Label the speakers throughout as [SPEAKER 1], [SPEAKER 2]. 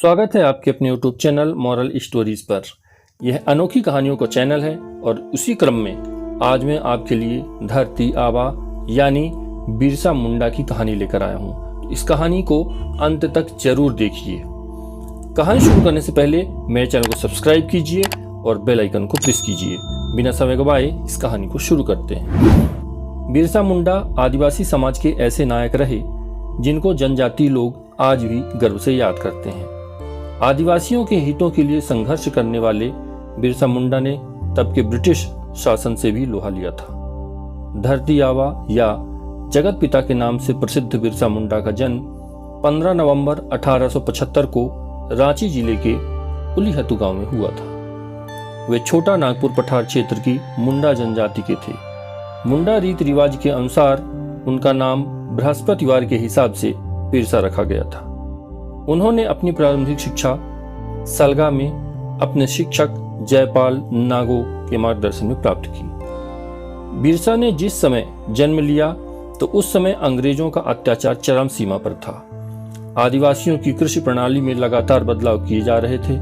[SPEAKER 1] स्वागत है आपके अपने YouTube चैनल मॉरल स्टोरीज पर। यह अनोखी कहानियों का चैनल है और उसी क्रम में आज मैं आपके लिए धरती आबा यानी बिरसा मुंडा की कहानी लेकर आया हूँ। इस कहानी को अंत तक जरूर देखिए। कहानी शुरू करने से पहले मेरे चैनल को सब्सक्राइब कीजिए और बेल आइकन को प्रेस कीजिए। बिना समय गवाए इस कहानी को शुरू करते हैं। बिरसा मुंडा आदिवासी समाज के ऐसे नायक रहे जिनको जनजातीय लोग आज भी गर्व से याद करते हैं। आदिवासियों के हितों के लिए संघर्ष करने वाले बिरसा मुंडा ने तब के ब्रिटिश शासन से भी लोहा लिया था। धरती आबा या जगत पिता के नाम से प्रसिद्ध बिरसा मुंडा का जन्म 15 नवंबर 1875 को रांची जिले के उलीहतू गांव में हुआ था। वे छोटा नागपुर पठार क्षेत्र की मुंडा जनजाति के थे। मुंडा रीति रिवाज के अनुसार उनका नाम बृहस्पतिवार के हिसाब से बिरसा रखा गया था। उन्होंने अपनी प्रारंभिक शिक्षा सलगा में अपने शिक्षक जयपाल नागो के मार्गदर्शन में प्राप्त की। बिरसा ने जिस समय जन्म लिया तो उस समय अंग्रेजों का अत्याचार चरम सीमा पर था। आदिवासियों की कृषि प्रणाली में लगातार बदलाव किए जा रहे थे,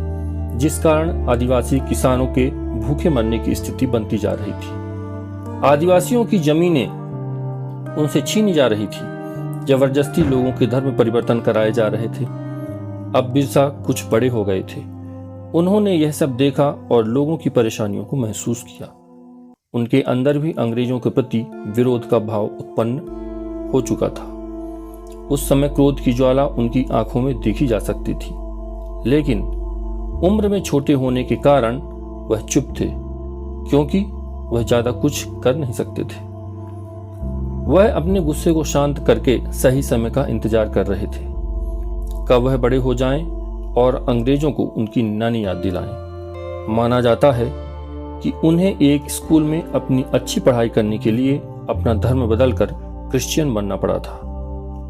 [SPEAKER 1] जिस कारण आदिवासी किसानों के भूखे मरने की स्थिति बनती जा रही थी। आदिवासियों की जमीनें उनसे छीनी जा रही थी। जबरदस्ती लोगों के धर्म परिवर्तन कराए जा रहे थे। अब बिरसा कुछ बड़े हो गए थे। उन्होंने यह सब देखा और लोगों की परेशानियों को महसूस किया। उनके अंदर भी अंग्रेजों के प्रति विरोध का भाव उत्पन्न हो चुका था। उस समय क्रोध की ज्वाला उनकी आंखों में देखी जा सकती थी, लेकिन उम्र में छोटे होने के कारण वह चुप थे, क्योंकि वह ज्यादा कुछ कर नहीं सकते थे। वह अपने गुस्से को शांत करके सही समय का इंतजार कर रहे थे, कब वह बड़े हो जाएं और अंग्रेजों को उनकी नानी याद दिलाएं। माना जाता है कि उन्हें एक स्कूल में अपनी अच्छी पढ़ाई करने के लिए अपना धर्म बदलकर क्रिश्चियन बनना पड़ा था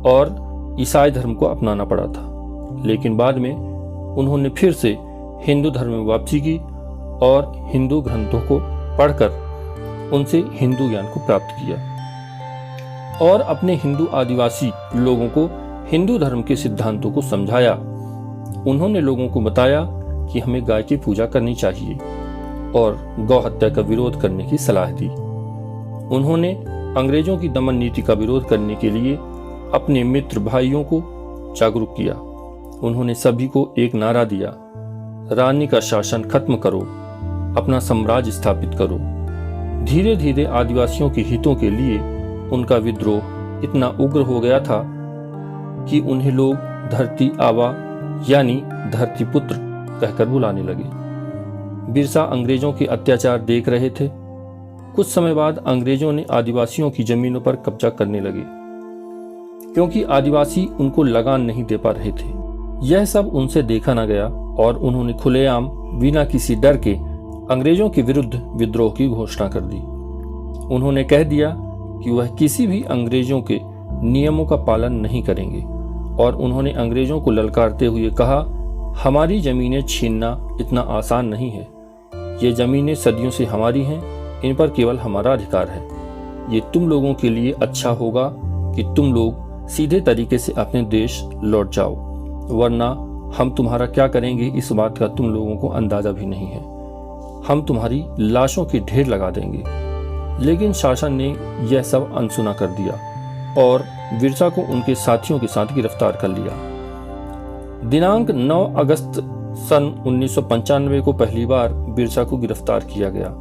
[SPEAKER 1] और ईसाई धर्म को अपनाना पड़ा था। लेकिन बाद में उन्होंने फिर से हिंदू धर्म में वापसी की और हिंदू ग्रंथों को पढ़कर उनसे हिंदू ज्ञान को प्राप्त किया और अपने हिंदू आदिवासी लोगों को हिंदू धर्म के सिद्धांतों को समझाया। उन्होंने लोगों को बताया कि हमें गाय की पूजा करनी चाहिए और गौ हत्या का विरोध करने की सलाह दी। उन्होंने अंग्रेजों की दमन नीति का विरोध करने के लिए अपने मित्र भाइयों को जागरूक किया। उन्होंने सभी को एक नारा दिया, रानी का शासन खत्म करो, अपना साम्राज्य स्थापित करो। धीरे धीरे आदिवासियों के हितों के लिए उनका विद्रोह इतना उग्र हो गया था कि उन्हें लोग धरती आबा यानी धरती पुत्र कहकर बुलाने लगे। बिरसा अंग्रेजों के अत्याचार देख रहे थे। कुछ समय बाद अंग्रेजों ने आदिवासियों की जमीनों पर कब्जा करने लगे, क्योंकि आदिवासी उनको लगान नहीं दे पा रहे थे। यह सब उनसे देखा न गया और उन्होंने खुलेआम बिना किसी डर के अंग्रेजों के विरुद्ध विद्रोह की घोषणा कर दी। उन्होंने कह दिया कि वह किसी भी अंग्रेजों के नियमों का पालन नहीं करेंगे और उन्होंने अंग्रेजों को ललकारते हुए कहा, हमारी जमीनें छीनना इतना आसान नहीं है। ये जमीनें सदियों से हमारी हैं, इन पर केवल हमारा अधिकार है। ये तुम लोगों के लिए अच्छा होगा कि तुम लोग सीधे तरीके से अपने देश लौट जाओ, वरना हम तुम्हारा क्या करेंगे इस बात का तुम लोगों को अंदाजा भी नहीं है। हम तुम्हारी लाशों के ढेर लगा देंगे। लेकिन शासन ने यह सब अनसुना कर दिया और बिरसा को उनके साथियों के साथ गिरफ्तार कर लिया। दिनांक 9 अगस्त सन 1995 को पहली बार बिरसा को गिरफ्तार किया गया,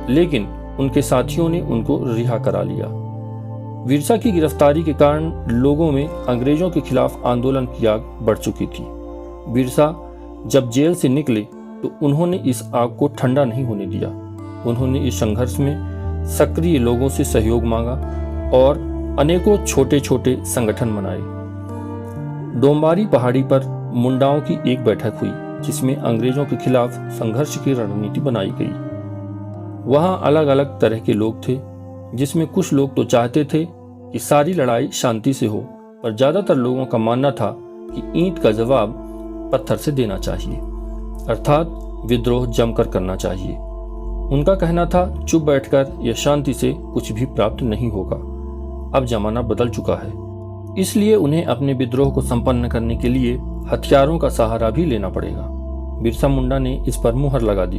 [SPEAKER 1] लेकिन उनके साथियों ने उनको रिहा करा लिया। बिरसा की गिरफ्तारी के कारण लोगों में अंग्रेजों के खिलाफ आंदोलन की आग बढ़ चुकी थी। बिरसा जब जेल से निकले तो उन्होंने इस आग को ठंडा नहीं होने दिया। उन्होंने इस संघर्ष में सक्रिय लोगों से सहयोग मांगा और अनेकों छोटे छोटे संगठन बनाए। डोंबारी पहाड़ी पर मुंडाओं की एक बैठक हुई, जिसमें अंग्रेजों के खिलाफ संघर्ष की रणनीति बनाई गई। वहां अलग अलग तरह के लोग थे, जिसमें कुछ लोग तो चाहते थे कि सारी लड़ाई शांति से हो, पर ज्यादातर लोगों का मानना था कि ईंट का जवाब पत्थर से देना चाहिए, अर्थात विद्रोह जमकर करना चाहिए। उनका कहना था, चुप बैठकर या शांति से कुछ भी प्राप्त नहीं होगा। अब जमाना बदल चुका है। इसलिए उन्हें अपने विद्रोह को संपन्न करने के लिए हथियारों का सहारा भी लेना पड़ेगा। बिरसा मुंडा ने इस पर मुहर लगा दी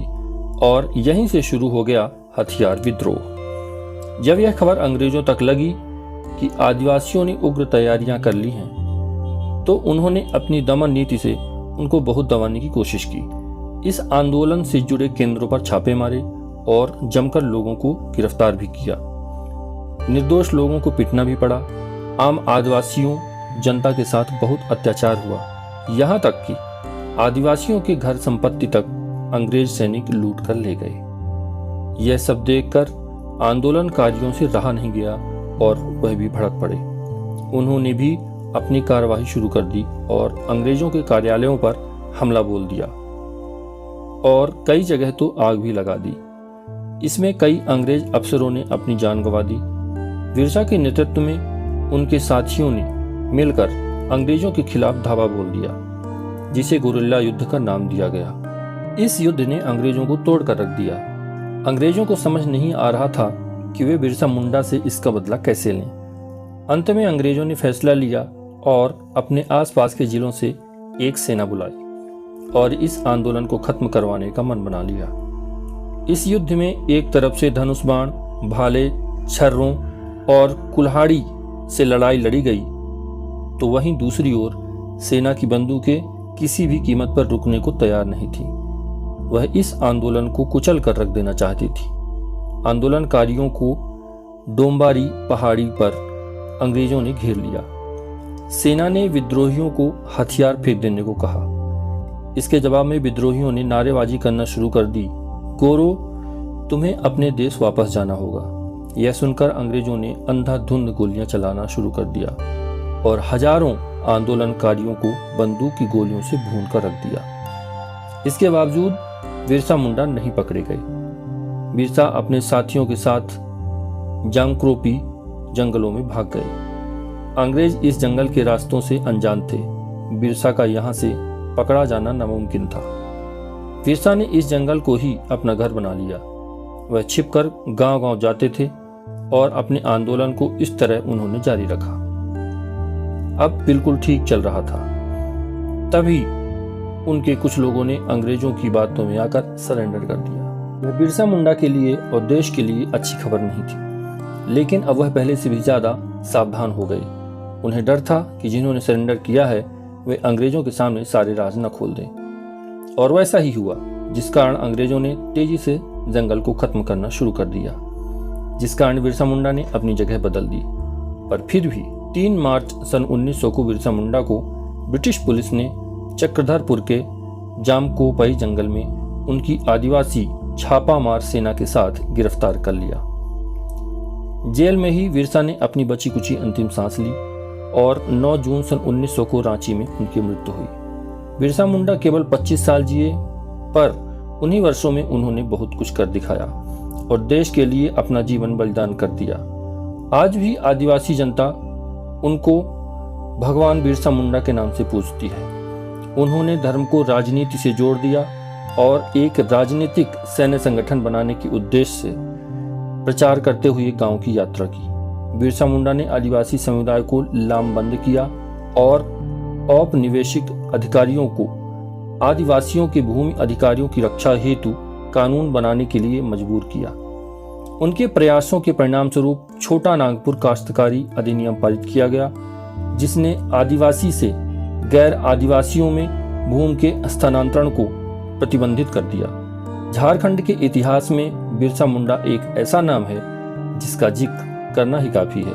[SPEAKER 1] और यहीं से शुरू हो गया हथियार विद्रोह। जब यह खबर अंग्रेजों तक लगी कि आदिवासियों ने उग्र तैयारियां कर ली हैं, तो उन्होंने अपनी दमन नीति से उनको बहुत दबाने की कोशिश की। इस आंदोलन से जुड़े केंद्रों पर छापे मारे और जमकर लोगों को गिरफ्तार भी किया। निर्दोष लोगों को पीटना भी पड़ा। आम आदिवासियों जनता के साथ बहुत अत्याचार हुआ, यहाँ तक कि आदिवासियों के घर संपत्ति तक अंग्रेज सैनिक लूट कर ले गए। यह सब देखकर आंदोलनकारियों से रहा नहीं गया और वह भी भड़क पड़े। उन्होंने भी अपनी कार्यवाही शुरू कर दी और अंग्रेजों के कार्यालयों पर हमला बोल दिया और कई जगह तो आग भी लगा दी। इसमें कई अंग्रेज अफसरों ने अपनी जान गंवा दी। बिरसा के नेतृत्व में उनके साथियों ने मिलकर अंग्रेजों के खिलाफ धावा बोल दिया, जिसे गुरिल्ला युद्ध का नाम दिया गया। इस युद्ध ने अंग्रेजों को तोड़ कर रख दिया। अंग्रेजों को समझ नहीं आ रहा था कि वे बिरसा मुंडा से इसका बदला कैसे लें। अंत में अंग्रेजों ने फैसला लिया और अपने आसपास के जिलों से एक सेना बुलाई और इस आंदोलन को खत्म करवाने का मन बना लिया। इस युद्ध में एक तरफ से धनुष बाण, भाले, छर्रों और कुल्हाड़ी से लड़ाई लड़ी गई, तो वहीं दूसरी ओर सेना की बंदूकें किसी भी कीमत पर रुकने को तैयार नहीं थी। वह इस आंदोलन को कुचल कर रख देना चाहती थी। आंदोलनकारियों को डोंबारी पहाड़ी पर अंग्रेजों ने घेर लिया। सेना ने विद्रोहियों को हथियार फेंक देने को कहा। इसके जवाब में विद्रोहियों ने नारेबाजी करना शुरू कर दी, गोरो, तुम्हें अपने देश वापस जाना होगा। यह सुनकर अंग्रेजों ने अंधाधुंध गोलियां चलाना शुरू कर दिया और हजारों आंदोलनकारियों को बंदूक की गोलियों से भून कर रख दिया। इसके बावजूद बिरसा मुंडा नहीं पकड़े गए। बिरसा अपने साथियों के साथ जांक्रोपी जंगलों में भाग गए। अंग्रेज इस जंगल के रास्तों से अनजान थे। बिरसा का यहाँ से पकड़ा जाना नामुमकिन था। बिरसा ने इस जंगल को ही अपना घर बना लिया। वह छिपकर गांव-गांव जाते थे और अपने आंदोलन को इस तरह उन्होंने जारी रखा। अब बिल्कुल ठीक चल रहा था। तभी उनके कुछ लोगों ने अंग्रेजों की बातों में आकर सरेंडर कर दिया। यह बिरसा मुंडा के लिए और देश के लिए अच्छी खबर नहीं थी, लेकिन अब वह पहले से भी ज्यादा सावधान हो गए। उन्हें डर था कि जिन्होंने सरेंडर किया है वे अंग्रेजों के सामने सारे राज न खोल दें। और वैसा ही हुआ, जिस कारण अंग्रेजों ने तेजी से जंगल को खत्म करना शुरू कर दिया, जिस कारण बिरसा मुंडा ने अपनी जगह बदल दी। पर फिर भी 3 मार्च सन 1900 को बिरसा मुंडा को ब्रिटिश पुलिस ने चक्रधरपुर के जामकोपई जंगल में उनकी आदिवासी छापामार सेना के साथ गिरफ्तार कर लिया। जेल में ही बिरसा ने अपनी बची कुची अंतिम सांस ली और 9 जून सन 1900 को रांची में उनकी मृत्यु हुई। बिरसा मुंडा केवल 25 साल जिए, पर उन्हीं वर्षों में उन्होंने बहुत कुछ कर दिखाया और देश के लिए अपना जीवन बलिदान कर दिया। आज भी आदिवासी जनता उनको भगवान बिरसा मुंडा के नाम से पूजती है। उन्होंने धर्म को राजनीति से जोड़ दिया और एक राजनीतिक सैन्य संगठन बनाने के उद्देश्य से प्रचार करते हुए गांव की यात्रा की। बिरसा मुंडा ने आदिवासी समुदाय को लामबंद किया और औपनिवेशिक अधिकारियों को आदिवासियों के भूमि अधिकारियों की रक्षा हेतु कानून बनाने के लिए मजबूर किया। उनके प्रयासों के परिणाम स्वरूप छोटा नागपुर काश्तकारी अधिनियम पारित किया गया, जिसने आदिवासी से गैर आदिवासियों में भूमि के स्थानांतरण को प्रतिबंधित कर दिया। झारखंड के इतिहास में बिरसा मुंडा एक ऐसा नाम है जिसका जिक्र करना ही काफी है।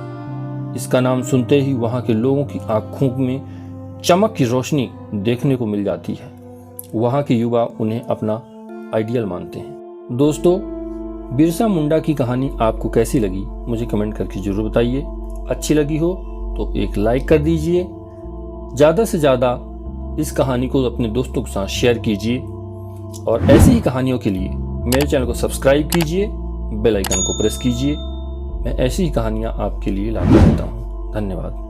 [SPEAKER 1] इसका नाम सुनते ही वहां के लोगों की आंखों में चमक की रोशनी देखने को मिल जाती है। वहां के युवा उन्हें अपना आइडियल मानते हैं। दोस्तों, बिरसा मुंडा की कहानी आपको कैसी लगी मुझे कमेंट करके जरूर बताइए। अच्छी लगी हो तो एक लाइक कर दीजिए। ज़्यादा से ज़्यादा इस कहानी को अपने दोस्तों के साथ शेयर कीजिए और ऐसी ही कहानियों के लिए मेरे चैनल को सब्सक्राइब कीजिए, बेल आइकन को प्रेस कीजिए। मैं ऐसी ही कहानियाँ आपके लिए लाता रहता हूँ। धन्यवाद।